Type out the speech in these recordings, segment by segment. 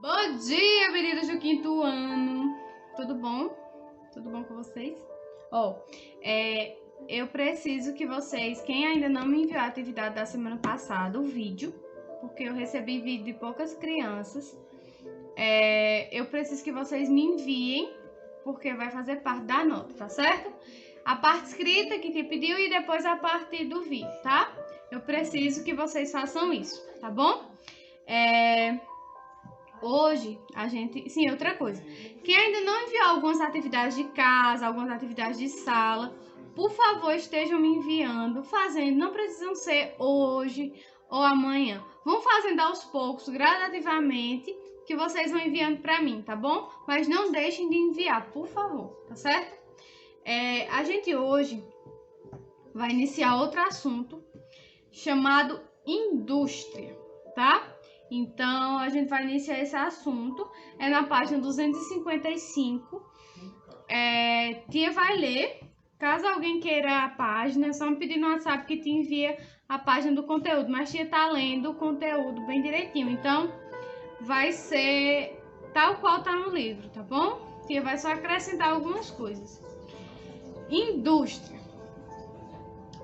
Bom dia, meninos do quinto ano. Tudo bom? Tudo bom com vocês? Eu preciso que vocês, quem ainda não me enviou a atividade da semana passada, o vídeo, porque eu recebi vídeo de poucas crianças, eu preciso que vocês me enviem, porque vai fazer parte da nota, tá certo? A parte escrita que te pediu e depois a parte do vídeo, tá? Eu preciso que vocês façam isso, tá bom? Hoje, outra coisa. Quem ainda não enviou algumas atividades de casa, algumas atividades de sala, por favor, estejam me enviando, fazendo. Não precisam ser hoje ou amanhã. Vão fazendo aos poucos, gradativamente, que vocês vão enviando para mim, tá bom? Mas não deixem de enviar, por favor, tá certo? A gente hoje vai iniciar outro assunto chamado indústria, tá? Então, a gente vai iniciar esse assunto, na página 255. Tia vai ler, caso alguém queira a página, é só me pedir no WhatsApp que te envia a página do conteúdo, mas tia tá lendo o conteúdo bem direitinho, então vai ser tal qual tá no livro, tá bom? Tia vai só acrescentar algumas coisas. Indústria.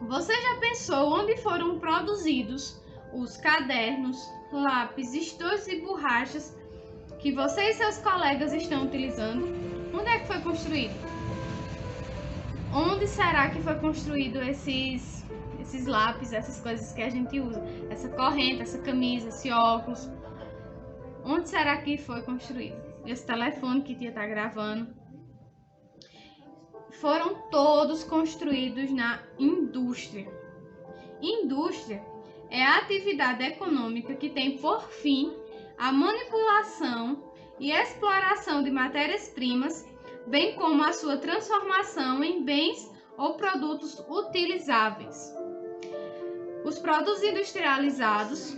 Você já pensou onde foram produzidos os cadernos, lápis, estojos e borrachas que você e seus colegas estão utilizando? Onde é que foi construído? Onde será que foi construído esses lápis, essas coisas que a gente usa? Essa corrente, essa camisa, esse óculos. Onde será que foi construído? Esse telefone que tia tá gravando. Foram todos construídos na indústria. Indústria é a atividade econômica que tem por fim a manipulação e exploração de matérias-primas, bem como a sua transformação em bens ou produtos utilizáveis. Os produtos industrializados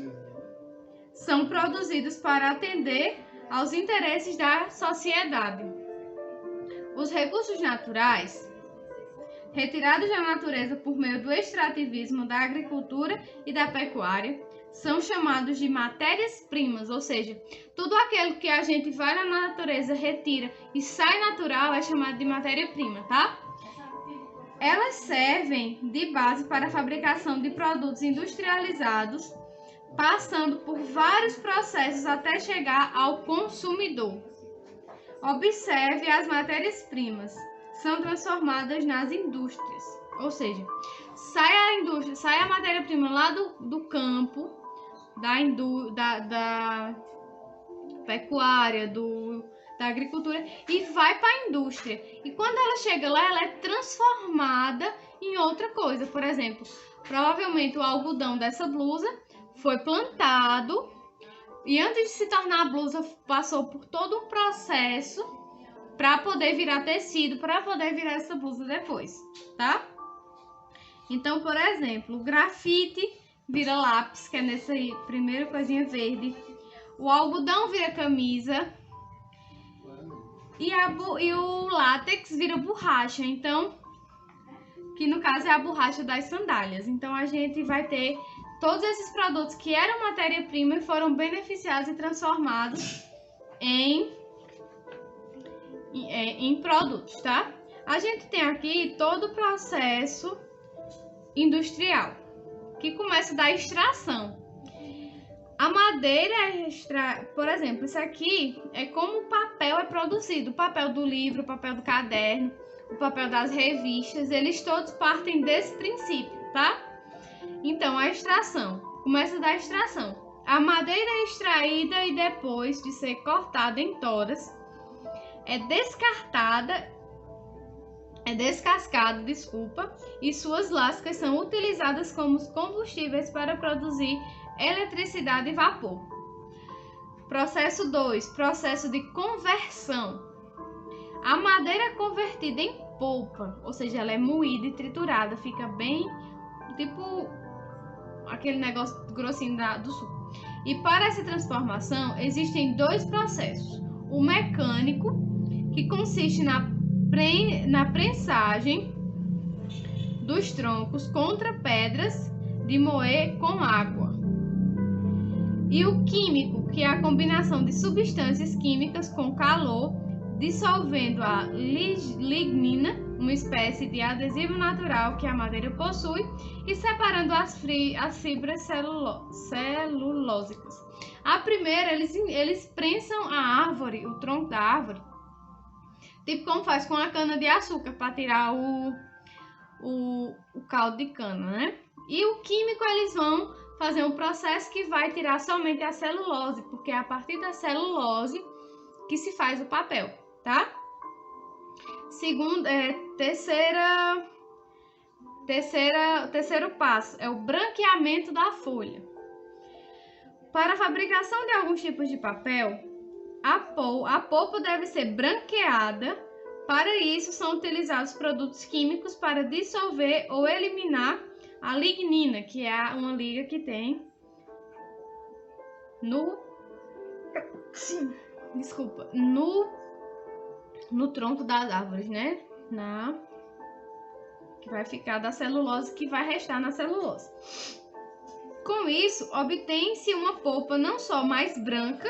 são produzidos para atender aos interesses da sociedade. Os recursos naturais, retirados da natureza por meio do extrativismo da agricultura e da pecuária, são chamados de matérias-primas, ou seja, tudo aquilo que a gente vai na natureza, retira e sai natural é chamado de matéria-prima, tá? Elas servem de base para a fabricação de produtos industrializados, passando por vários processos até chegar ao consumidor. Observe as matérias-primas. São transformadas nas indústrias, ou seja, sai a matéria-prima lá do campo, da pecuária, da agricultura e vai para a indústria. E quando ela chega lá, ela é transformada em outra coisa. Por exemplo, provavelmente o algodão dessa blusa foi plantado e antes de se tornar a blusa passou por todo um processo para poder virar tecido, para poder virar essa blusa depois, tá? Então, por exemplo, o grafite vira lápis, que é nessa aí, primeira coisinha verde. O algodão vira camisa. E o látex vira borracha, então, que no caso é a borracha das sandálias. Então, a gente vai ter todos esses produtos que eram matéria-prima e foram beneficiados e transformados em produtos, tá? A gente tem aqui todo o processo industrial, que começa da extração. A madeira por exemplo, isso aqui é como o papel é produzido. O papel do livro, o papel do caderno, o papel das revistas, eles todos partem desse princípio, tá? Então, a extração começa da extração. A madeira é extraída e depois de ser cortada em toras, é descascada, e suas lascas são utilizadas como combustíveis para produzir eletricidade e vapor. Processo 2, processo de conversão. A madeira é convertida em polpa, ou seja, ela é moída e triturada, fica bem tipo aquele negócio grossinho do suco. E para essa transformação existem dois processos. O mecânico, que consiste na prensagem dos troncos contra pedras de moer com água. E o químico, que é a combinação de substâncias químicas com calor, dissolvendo a lignina, uma espécie de adesivo natural que a madeira possui, e separando as fibras celulósicas. A primeira, eles prensam a árvore, o tronco da árvore, tipo como faz com a cana de açúcar, para tirar o caldo de cana, né? E o químico, eles vão fazer um processo que vai tirar somente a celulose, porque é a partir da celulose que se faz o papel, tá? Terceiro passo é o branqueamento da folha. Para a fabricação de alguns tipos de papel, a polpa deve ser branqueada. Para isso, são utilizados produtos químicos para dissolver ou eliminar a lignina, que é uma liga que tem no tronco das árvores, né? Que vai ficar da celulose, que vai restar na celulose. Com isso, obtém-se uma polpa não só mais branca,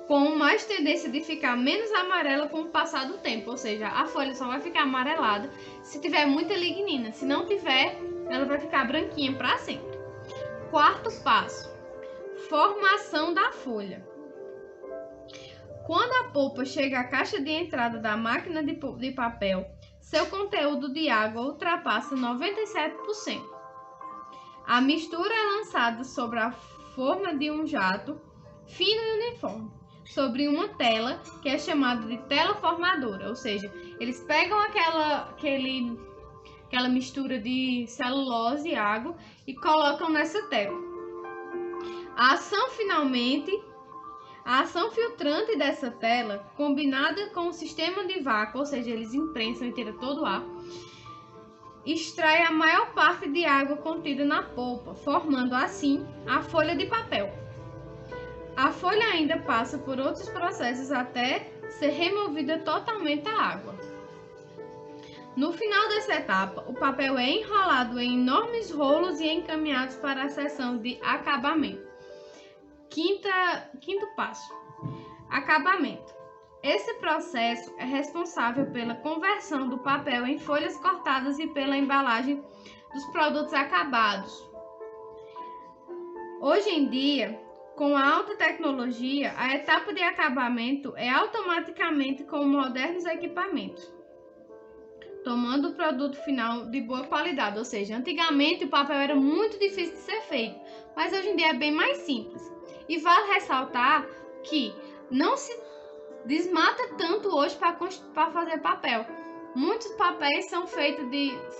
com mais tendência de ficar menos amarela com o passar do tempo, ou seja, a folha só vai ficar amarelada se tiver muita lignina. Se não tiver, ela vai ficar branquinha para sempre. Quarto passo: formação da folha. Quando a polpa chega à caixa de entrada da máquina de papel, seu conteúdo de água ultrapassa 97%. A mistura é lançada sobre a forma de um jato fino e uniforme, sobre uma tela que é chamada de tela formadora, ou seja, eles pegam aquela mistura de celulose e água e colocam nessa tela. A ação filtrante dessa tela, combinada com o sistema de vácuo, ou seja, eles imprensam e tiram todo o ar, extrai a maior parte de água contida na polpa, formando assim a folha de papel. A folha ainda passa por outros processos até ser removida totalmente a água. No final dessa etapa, o papel é enrolado em enormes rolos e encaminhado para a seção de acabamento. Quinto passo: acabamento. Esse processo é responsável pela conversão do papel em folhas cortadas e pela embalagem dos produtos acabados. Hoje em dia, com a alta tecnologia, a etapa de acabamento é automaticamente com modernos equipamentos, tomando o produto final de boa qualidade. Ou seja, antigamente o papel era muito difícil de ser feito, mas hoje em dia é bem mais simples. E vale ressaltar que não se desmata tanto hoje para fazer papel. Muitos papéis são feitos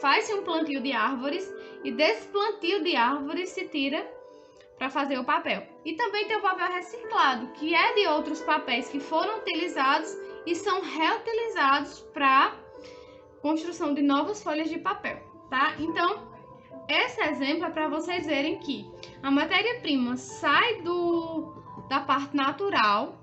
faz-se um plantio de árvores e desse plantio de árvores se tira para fazer o papel. E também tem o papel reciclado, que é de outros papéis que foram utilizados e são reutilizados para construção de novas folhas de papel, tá? Então, esse exemplo é para vocês verem que a matéria-prima sai da parte natural,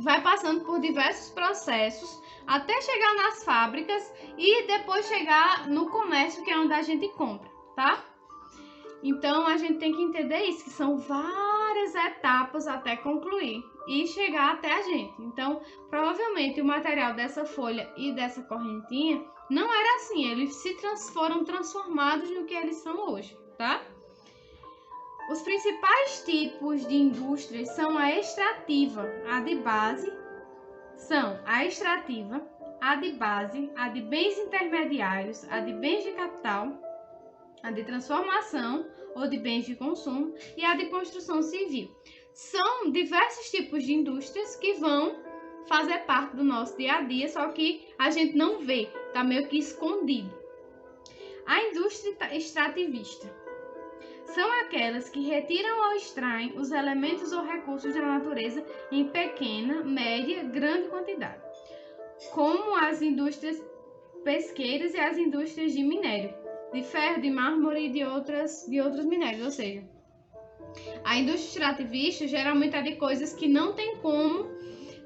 vai passando por diversos processos até chegar nas fábricas e depois chegar no comércio, que é onde a gente compra, tá? Então a gente tem que entender isso, que são várias etapas até concluir e chegar até a gente. Então, provavelmente o material dessa folha e dessa correntinha não era assim, eles foram transformados no que eles são hoje, tá? Os principais tipos de indústrias são a extrativa, a de base, a de base, a de bens intermediários, a de bens de capital, a de transformação ou de bens de consumo e a de construção civil. São diversos tipos de indústrias que vão fazer parte do nosso dia a dia, só que a gente não vê, está meio que escondido. A indústria extrativista são aquelas que retiram ou extraem os elementos ou recursos da natureza em pequena, média, grande quantidade, como as indústrias pesqueiras e as indústrias de minério, de ferro, de mármore e de outros minérios. Ou seja, a indústria extrativista geralmente é de coisas que não tem como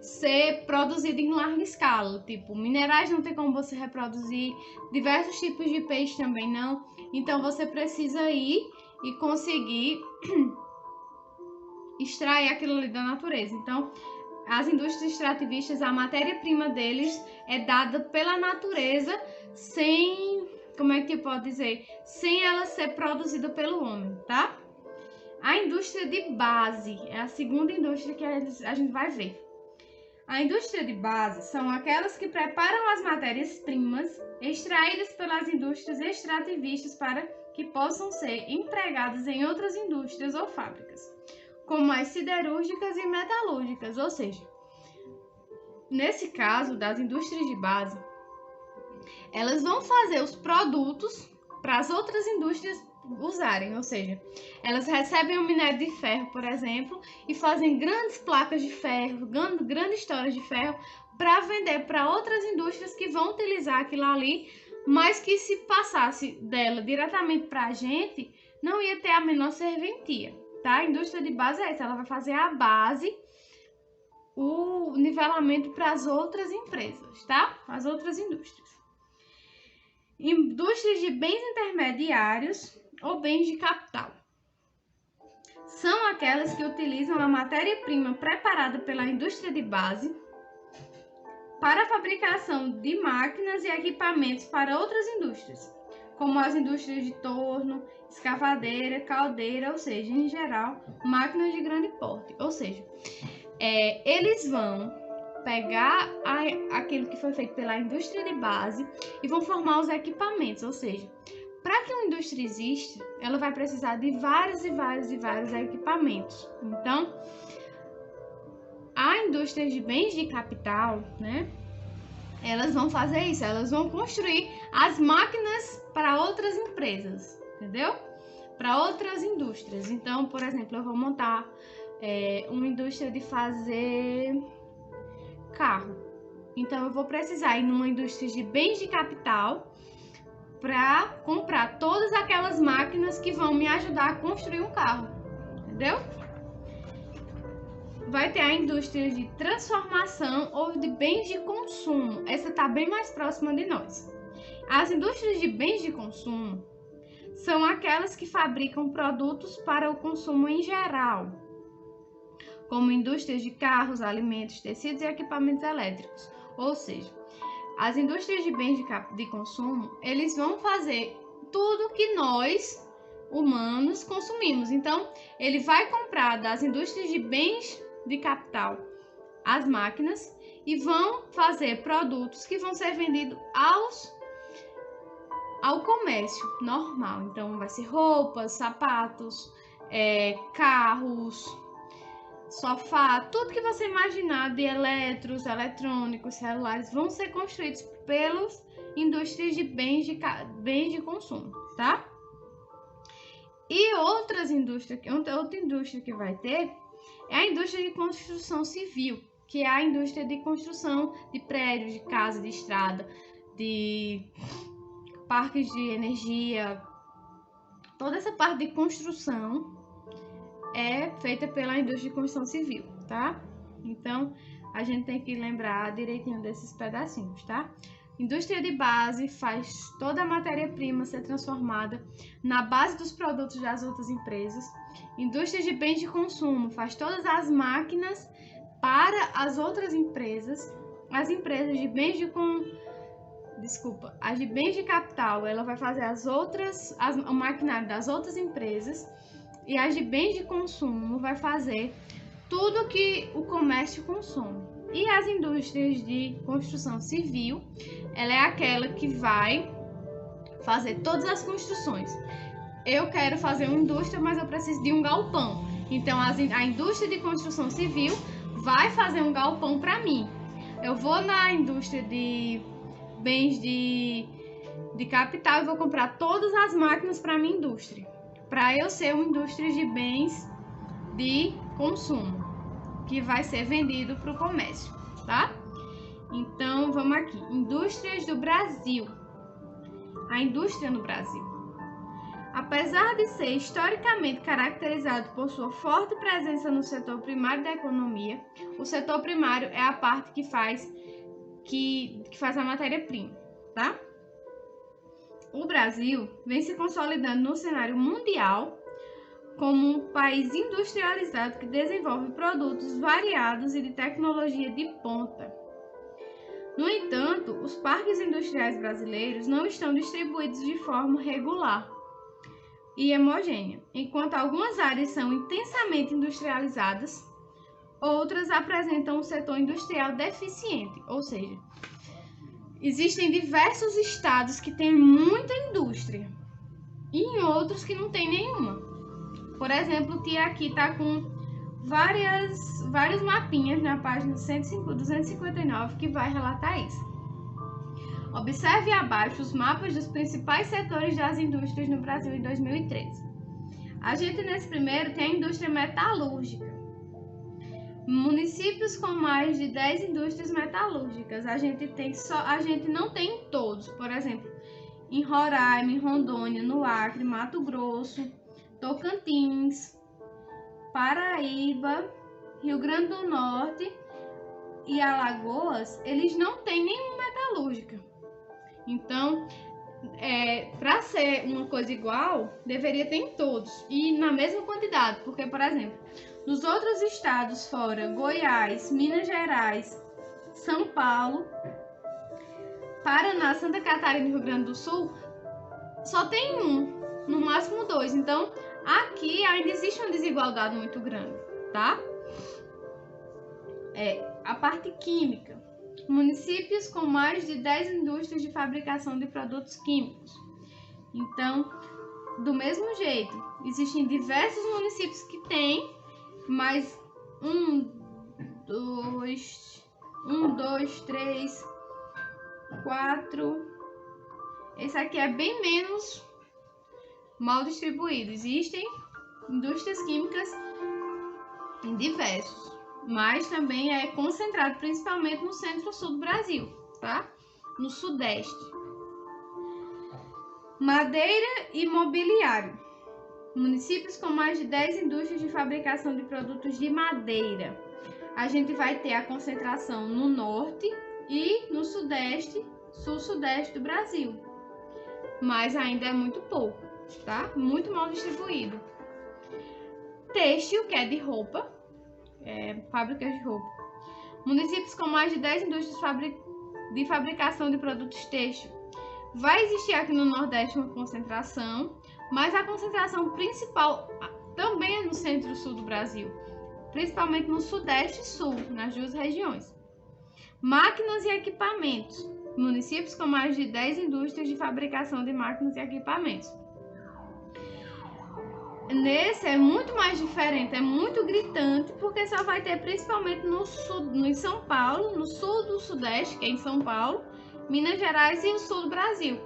ser produzida em larga escala, tipo minerais não tem como você reproduzir, diversos tipos de peixe também não, então você precisa ir e conseguir extrair aquilo ali da natureza. Então, as indústrias extrativistas, a matéria-prima deles é dada pela natureza sem, como é que eu posso dizer, sem ela ser produzida pelo homem, tá? A indústria de base é a segunda indústria que a gente vai ver. A indústria de base são aquelas que preparam as matérias-primas extraídas pelas indústrias extrativistas para que possam ser empregadas em outras indústrias ou fábricas, como as siderúrgicas e metalúrgicas, ou seja, nesse caso das indústrias de base, elas vão fazer os produtos para as outras indústrias usarem, ou seja, elas recebem o minério de ferro, por exemplo, e fazem grandes placas de ferro, grandes histórias de ferro para vender para outras indústrias que vão utilizar aquilo ali, mas que se passasse dela diretamente para a gente, não ia ter a menor serventia, tá? A indústria de base é essa, ela vai fazer a base, o nivelamento para as outras empresas, tá? As outras indústrias. Indústrias de bens intermediários ou bens de capital. São aquelas que utilizam a matéria-prima preparada pela indústria de base para a fabricação de máquinas e equipamentos para outras indústrias, como as indústrias de torno, escavadeira, caldeira, ou seja, em geral, máquinas de grande porte. Ou seja, eles vão pegar aquilo que foi feito pela indústria de base e vão formar os equipamentos, ou seja, para que uma indústria exista, ela vai precisar de vários equipamentos. Então, a indústria de bens de capital, né? Elas vão fazer isso, elas vão construir as máquinas para outras empresas, entendeu? Para outras indústrias. Então, por exemplo, eu vou montar uma indústria de fazer carro. Então, eu vou precisar ir numa indústria de bens de capital para comprar todas aquelas máquinas que vão me ajudar a construir um carro, entendeu? Vai ter a indústria de transformação ou de bens de consumo. Essa está bem mais próxima de nós. As indústrias de bens de consumo são aquelas que fabricam produtos para o consumo em geral, como indústrias de carros, alimentos, tecidos e equipamentos elétricos. Ou seja, as indústrias de bens de consumo, eles vão fazer tudo que nós, humanos, consumimos. Então, ele vai comprar das indústrias de bens de capital as máquinas e vão fazer produtos que vão ser vendidos ao comércio normal. Então, vai ser roupas, sapatos, carros, sofá, tudo que você imaginar de eletrônicos, celulares, vão ser construídos pelas indústrias de bens de consumo, tá? E outra indústria que vai ter é a indústria de construção civil, que é a indústria de construção de prédios, de casa, de estrada, de parques de energia. Toda essa parte de construção é feita pela indústria de construção civil, tá? Então, a gente tem que lembrar direitinho desses pedacinhos, tá? Indústria de base faz toda a matéria-prima ser transformada na base dos produtos das outras empresas. Indústria de bens de consumo faz todas as máquinas para as outras empresas. As empresas de bens as de bens de capital, ela vai fazer o maquinário das outras empresas. E as de bens de consumo vai fazer tudo que o comércio consome. E as indústrias de construção civil, ela é aquela que vai fazer todas as construções. Eu quero fazer uma indústria, mas eu preciso de um galpão. Então, a indústria de construção civil vai fazer um galpão para mim. Eu vou na indústria de bens de capital e vou comprar todas as máquinas para minha indústria, para eu ser uma indústria de bens de consumo, que vai ser vendido para o comércio, tá? Então, vamos aqui. Indústrias do Brasil. A indústria no Brasil. Apesar de ser historicamente caracterizado por sua forte presença no setor primário da economia, o setor primário é a parte que faz a matéria-prima, tá? O Brasil vem se consolidando no cenário mundial como um país industrializado que desenvolve produtos variados e de tecnologia de ponta. No entanto, os parques industriais brasileiros não estão distribuídos de forma regular e homogênea. Enquanto algumas áreas são intensamente industrializadas, outras apresentam um setor industrial deficiente, ou seja, existem diversos estados que têm muita indústria e em outros que não tem nenhuma. Por exemplo, o Tia aqui está com vários mapinhas na página 259 que vai relatar isso. Observe abaixo os mapas dos principais setores das indústrias no Brasil em 2013. A gente nesse primeiro tem a indústria metalúrgica. Municípios com mais de 10 indústrias metalúrgicas. A gente não tem em todos. Por exemplo, em Roraima, em Rondônia, no Acre, Mato Grosso, Tocantins, Paraíba, Rio Grande do Norte e Alagoas, eles não têm nenhuma metalúrgica. Então, para ser uma coisa igual, deveria ter em todos e na mesma quantidade, porque, por exemplo, nos outros estados fora Goiás, Minas Gerais, São Paulo, Paraná, Santa Catarina e Rio Grande do Sul, só tem um, no máximo dois. Então, aqui ainda existe uma desigualdade muito grande, tá? A parte química. Municípios com mais de 10 indústrias de fabricação de produtos químicos. Então, do mesmo jeito, existem diversos municípios que têm, mas 1, 2, 3, 4. Esse aqui é bem menos mal distribuído. Existem indústrias químicas em diversos, mas também é concentrado principalmente no centro-sul do Brasil, tá? No sudeste. Madeira e mobiliário. Municípios com mais de 10 indústrias de fabricação de produtos de madeira. A gente vai ter a concentração no norte e no sudeste, sul-sudeste do Brasil. Mas ainda é muito pouco, tá? Muito mal distribuído. Têxtil, que é de roupa, fábricas de roupa. Municípios com mais de 10 indústrias de fabricação de produtos têxtil. Vai existir aqui no Nordeste uma concentração, mas a concentração principal também é no centro-sul do Brasil, principalmente no Sudeste e Sul, nas duas regiões. Máquinas e equipamentos. Municípios com mais de 10 indústrias de fabricação de máquinas e equipamentos. Nesse é muito mais diferente, é muito gritante, porque só vai ter principalmente no sul, em São Paulo, no sul do Sudeste, que é em São Paulo, Minas Gerais e o sul do Brasil.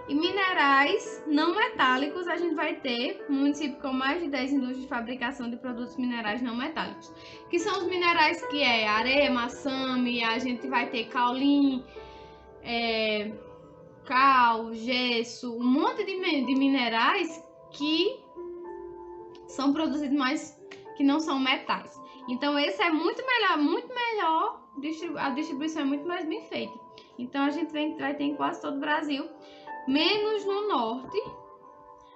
E minerais não metálicos, a gente vai ter um município com mais de 10 indústrias de fabricação de produtos minerais não metálicos, que são os minerais que é areia, maçame, a gente vai ter caulim, cal, gesso, um monte de minerais que são produzidos, mas que não são metais. Então esse é muito melhor, a distribuição é muito mais bem feita. Então a gente vai ter em quase todo o Brasil, menos no norte,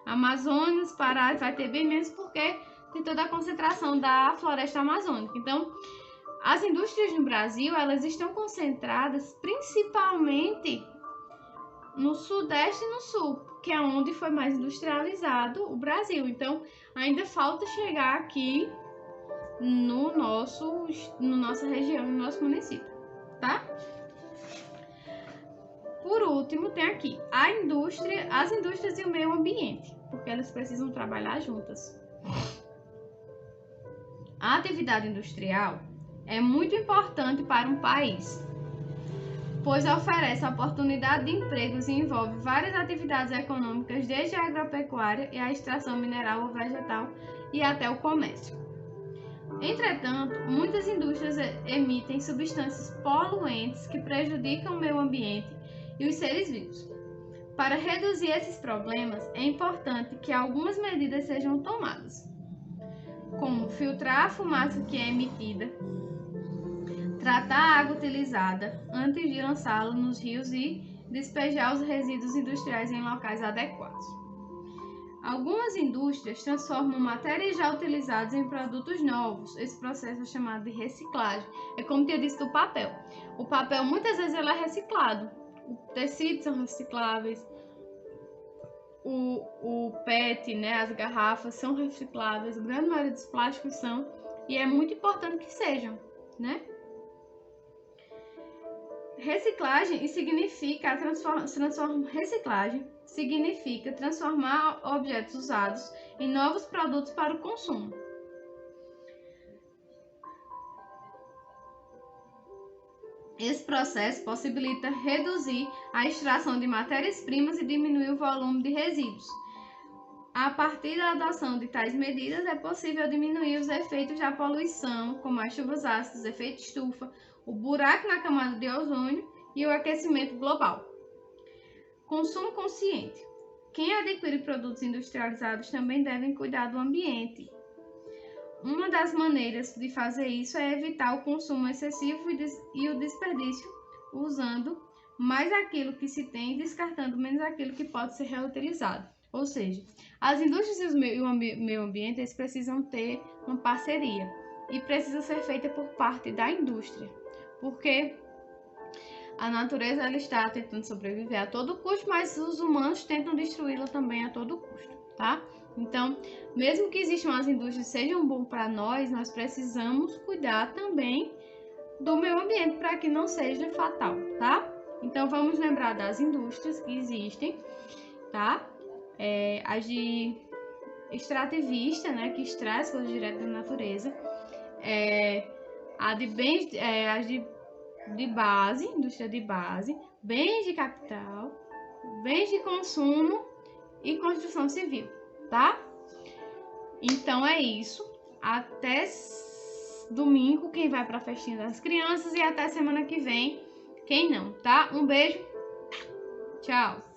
Amazonas, Pará, vai ter bem menos porque tem toda a concentração da floresta amazônica. Então as indústrias no Brasil, elas estão concentradas principalmente no Sudeste e no Sul, que é onde foi mais industrializado o Brasil. Então, ainda falta chegar aqui no nossa região, no nosso município, tá? Por último, tem aqui as indústrias e o meio ambiente, porque elas precisam trabalhar juntas. A atividade industrial é muito importante para um país, pois oferece oportunidade de empregos e envolve várias atividades econômicas, desde a agropecuária e a extração mineral ou vegetal e até o comércio. Entretanto, muitas indústrias emitem substâncias poluentes que prejudicam o meio ambiente e os seres vivos. Para reduzir esses problemas, é importante que algumas medidas sejam tomadas, como filtrar a fumaça que é emitida, tratar a água utilizada antes de lançá-la nos rios e despejar os resíduos industriais em locais adequados. Algumas indústrias transformam matérias já utilizadas em produtos novos. Esse processo é chamado de reciclagem. É como tinha dito do papel. O papel muitas vezes ele é reciclado. Os tecidos são recicláveis. O PET, né, as garrafas são recicláveis. A grande maioria dos plásticos são. E é muito importante que sejam, né? Reciclagem significa transformar objetos usados em novos produtos para o consumo. Esse processo possibilita reduzir a extração de matérias-primas e diminuir o volume de resíduos. A partir da adoção de tais medidas, é possível diminuir os efeitos da poluição, como as chuvas ácidas, efeito estufa, o buraco na camada de ozônio e o aquecimento global. Consumo consciente. Quem adquire produtos industrializados também deve cuidar do ambiente. Uma das maneiras de fazer isso é evitar o consumo excessivo e o desperdício, usando mais aquilo que se tem e descartando menos aquilo que pode ser reutilizado. Ou seja, as indústrias e o meio ambiente eles precisam ter uma parceria e precisa ser feita por parte da indústria, porque a natureza ela está tentando sobreviver a todo custo, mas os humanos tentam destruí-la também a todo custo, tá? Então, mesmo que existam as indústrias sejam bom para nós precisamos cuidar também do meio ambiente para que não seja fatal, tá? Então, vamos lembrar das indústrias que existem, tá? As de extrativista, né, que extrai as coisas direto da natureza, as de base, indústria de base, bens de capital, bens de consumo e construção civil, tá? Então é isso. Até domingo, quem vai para a festinha das crianças, e até semana que vem, quem não, tá? Um beijo, tchau!